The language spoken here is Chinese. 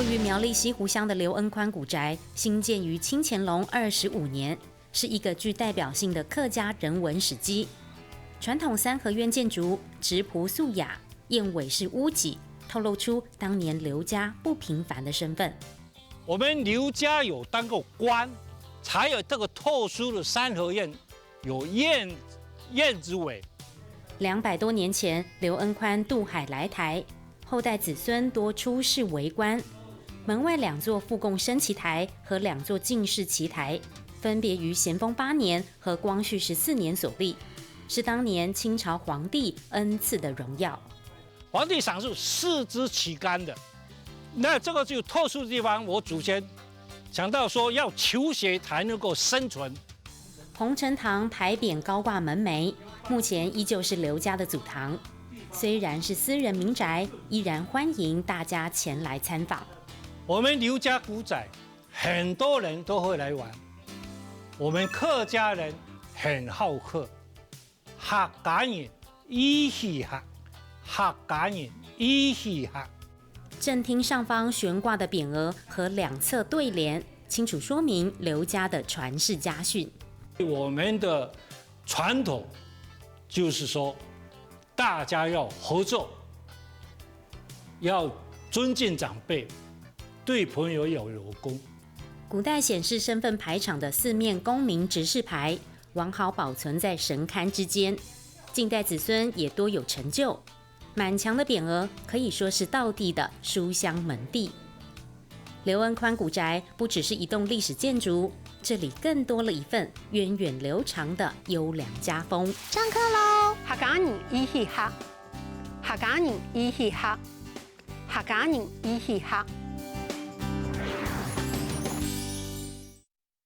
于苗栗西湖乡的刘恩宽古宅，兴建于清乾隆25年，是一个具代表性的客家人文史迹。传统三合院建筑，质朴素雅，燕尾式屋脊，透露出当年刘家不平凡的身份。我们刘家有当过官，才有这个特殊的三合院，有燕子尾。200多年前，刘恩宽渡海来台，后代子孙多出仕为官。门外2座复贡升旗台和2座进士旗台，分别于咸丰8年和光绪14年所立，是当年清朝皇帝恩赐的荣耀。皇帝赏赐4支旗杆的，那这个就特殊的地方。我祖先想到说，要求学才能够生存。红尘堂牌匾高挂门楣，目前依旧是刘家的祖堂。虽然是私人民宅，依然欢迎大家前来参访。我们刘家古宅，很多人都会来玩。我们客家人很好客，客家人一起客，客家人一起客。正厅上方悬挂的匾额和2侧对联，清楚说明刘家的传世家训。我们的传统就是说，大家要合作，要尊敬长辈，对朋友要有功。古代显示身份牌场的4面功名执事牌，完好保存在神龛之间。近代子孙也多有成就，满墙的匾额可以说是道地的书香门第。刘恩宽古宅不只是一栋历史建筑，这里更多了一份源远流长的优良家风。上课喽！客家人一起学，客家人一起学，客家人一起学。